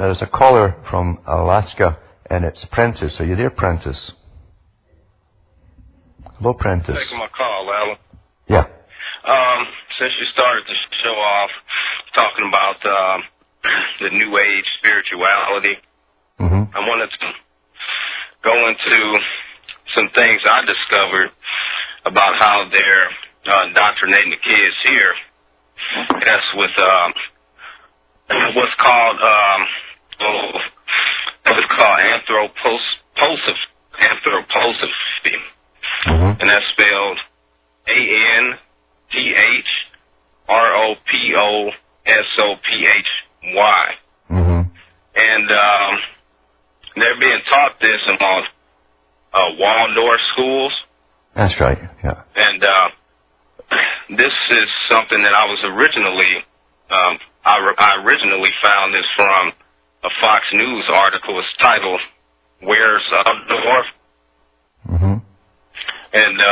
There's a caller from Alaska, and it's Prentice. Are you there, Prentice? Hello, Prentice. Taking my call, Alan. Yeah. Since you started the show off talking about the New Age spirituality, I wanted to go into some things I discovered about how they're indoctrinating the kids here. That's with what's called anthroposophy, and that's spelled ANTHROPOSOPHY. And they're being taught this among Waldorf schools. That's right, yeah. And this is something that I was originally, I originally found this from a Fox News article. It's titled, "Where's Waldorf?" And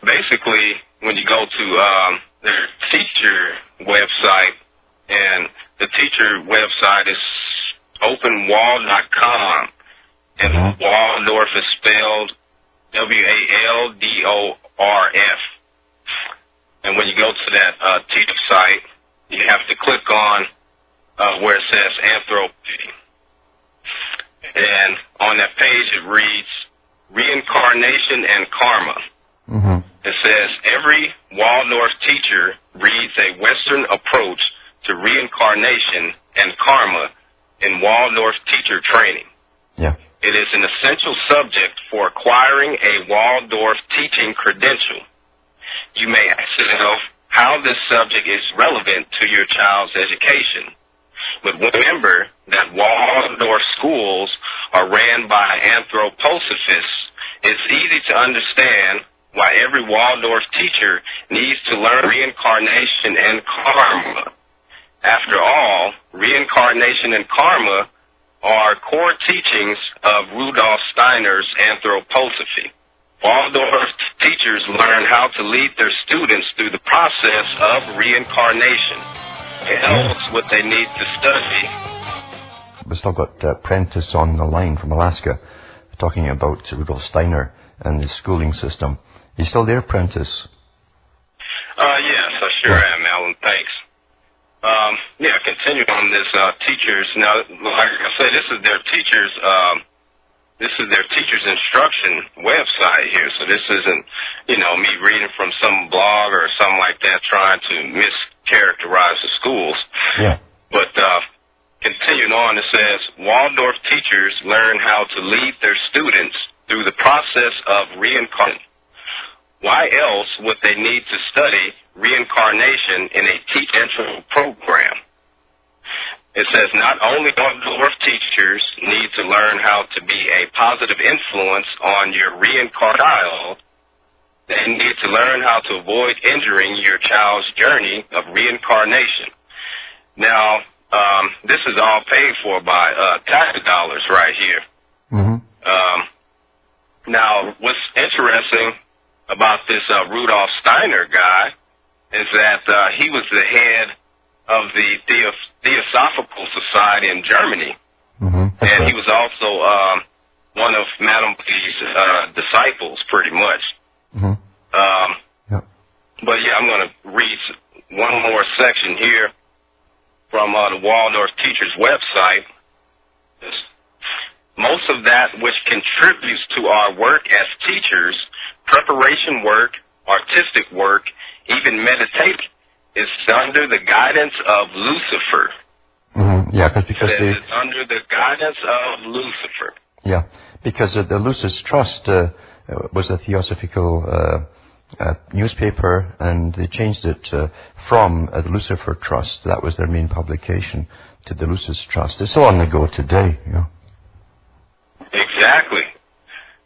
basically, when you go to their teacher website, and the teacher website is openwall.com, and Waldorf is spelled WALDORF. And when you go to that teacher site, you have to click on where it says anthropy. And on that page it reads reincarnation and karma. It says every Waldorf teacher reads a Western approach to reincarnation and karma in Waldorf teacher training. Yeah. It is an essential subject for acquiring a Waldorf teaching credential. You may ask yourself how this subject is relevant to your child's education. But remember that Waldorf schools are ran by anthroposophists. It's easy to understand why every Waldorf teacher needs to learn reincarnation and karma. After all, reincarnation and karma are core teachings of Rudolf Steiner's anthroposophy. Waldorf teachers learn how to lead their students through the process of reincarnation. Else what they need to study. We've still got Prentice on the line from Alaska talking about Rudolf Steiner and his schooling system. You still there, Prentice? Yes, I sure am, Alan. Thanks. Continue on this teachers. Now, like I said, this is their teachers. This is their teachers' instruction website here. So this isn't, me reading from some blog or something like that, trying to mischaracterize the schools. Yeah. But continuing on, it says Waldorf teachers learn how to lead their students through the process of reincarnation. Why else would they need to study reincarnation in a teaching program? It says not only Waldorf teachers need to learn how to be a positive influence on your reincarnate child, they need to learn how to avoid injuring your child's journey of reincarnation. Now, this is all paid for by tax dollars right here. Now, what's interesting about this Rudolf Steiner guy is that he was the head of the Theosophical Society in Germany, and he was also one of Madame B's disciples, pretty much. But yeah, I'm going to read one more section here from the Waldorf Teachers website. Most of that which contributes to our work as teachers, preparation work, artistic work, even meditation, is under the guidance of Lucifer. Yeah, because it's under the guidance of Lucifer. Yeah, because the Lucis Trust was a theosophical newspaper, and they changed it from the Lucifer Trust. That was their main publication, to the Lucis Trust. It's still on the go today. Exactly.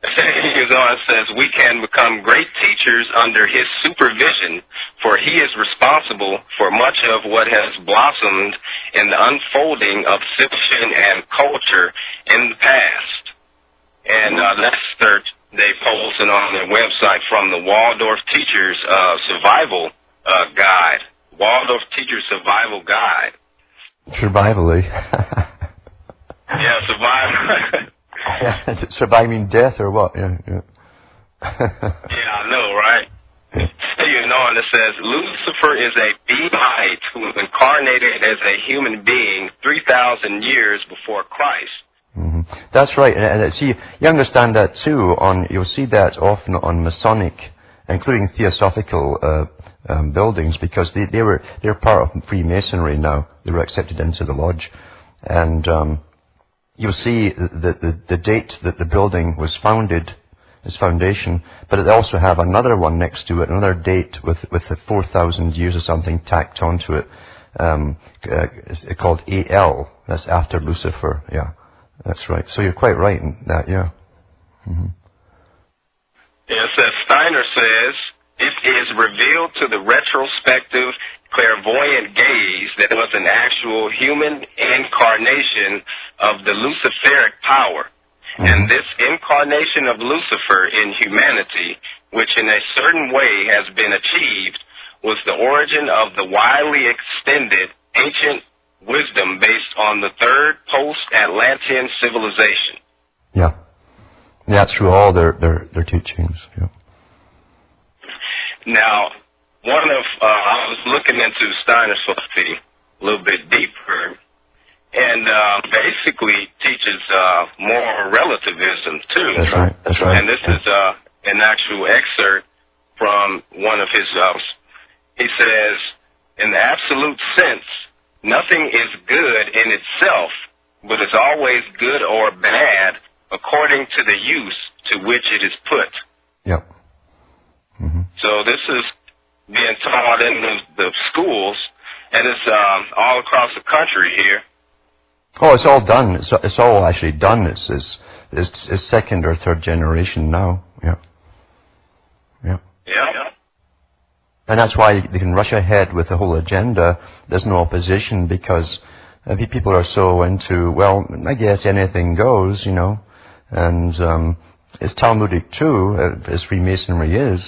It says we can become great teachers under his supervision, for he is responsible for much of what has blossomed in the unfolding of civilization and culture in the past. And that's they posted on their website from the Waldorf Teachers Survival Guide, Waldorf Teachers Survival Guide. Survivally. Yeah, survival. Yeah, is it surviving death or what? Yeah, yeah. Yeah, I know, right? Continuing on, it says, Lucifer is a being who was incarnated as a human being 3,000 years before Christ. Mm-hmm. That's right, and see, you understand that too. You'll see that often on Masonic, including theosophical buildings, because they're part of Freemasonry now. They were accepted into the lodge, and you'll see the date that the building was founded, its foundation, but they also have another one next to it, another date with the 4,000 years or something tacked onto it, called AL. That's after Lucifer. Yeah, that's right. So you're quite right in that. Yeah. Mm-hmm. Yeah, it says, Steiner says, it is revealed to the retrospective clairvoyant gaze that it was an actual human incarnation of the Luciferic power. Mm-hmm. And this incarnation of Lucifer in humanity, which in a certain way has been achieved, was the origin of the widely extended ancient wisdom based on the third post-Atlantean civilization. Yeah. Yeah, through all their teachings. Yeah. Now, I was looking into Steiner's philosophy a little bit deeper, and basically teaches moral relativism too. That's right. That's right. And this is an actual excerpt from one of his. He says, in the absolute sense, nothing is good in itself, but it's always good or bad according to the use to which it is put. Yep. Mm-hmm. So this is being taught in the schools, and it's all across the country here. Oh, it's all done. It's all actually done. It's second or third generation now. Yeah. Yeah. Yeah. And that's why they can rush ahead with the whole agenda. There's no opposition because people are so into, well, I guess anything goes, you know. And it's Talmudic too, as Freemasonry is.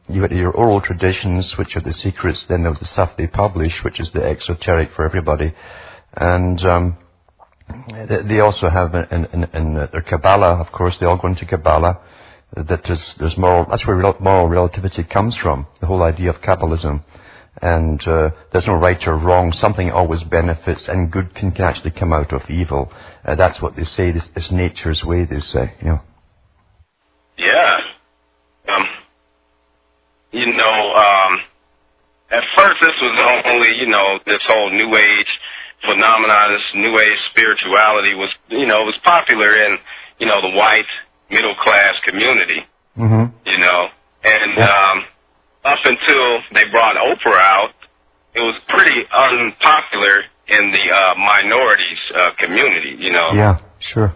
You got your oral traditions, which are the secrets, then there's the stuff they publish, which is the exoteric for everybody. And they also have in their Kabbalah, of course, they all go into Kabbalah, that there's moral, that's where moral relativity comes from, the whole idea of Kabbalism. And there's no right or wrong, something always benefits, and good can actually come out of evil. That's what they say, it's nature's way, they say, you know. Yeah. At first this was only, this whole New Age phenomenon, this New Age spirituality was, was popular in, the white middle class community, mm-hmm. And up until they brought Oprah out, it was pretty unpopular in the minorities community, Yeah, sure.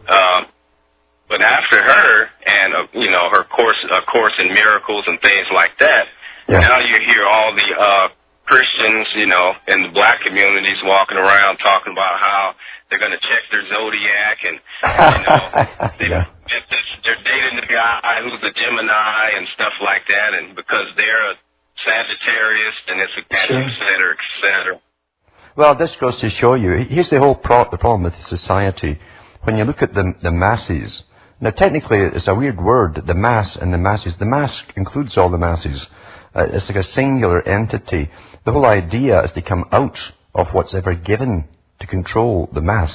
But after her and, her Course in Miracles and things like that, yeah. Now you hear all the Christians, in the black communities walking around talking about how they're going to check their zodiac and, yeah. they're dating the guy who's a Gemini and stuff like that, and because they're a Sagittarius and it's a et cetera, et cetera. Well, this goes to show you, here's the whole the problem with society. When you look at the masses, now technically it's a weird word, the mass and the masses. The mass includes all the masses. It's like a singular entity. The whole idea is to come out of what's ever given to control the mass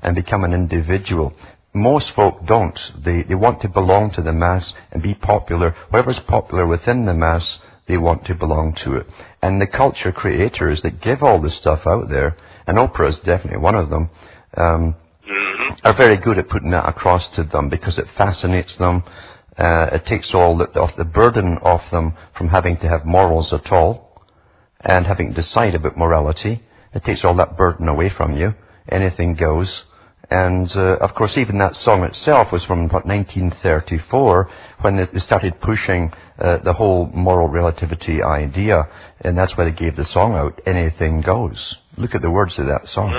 and become an individual. Most folk don't. They want to belong to the mass and be popular. Whatever's popular within the mass, they want to belong to it. And the culture creators that give all this stuff out there, and Oprah is definitely one of them, are very good at putting that across to them because it fascinates them. It takes all the burden off them from having to have morals at all and having to decide about morality. It takes all that burden away from you. Anything goes. And, of course, even that song itself was from, 1934, when they started pushing the whole moral relativity idea. And that's why they gave the song out, Anything Goes. Look at the words of that song.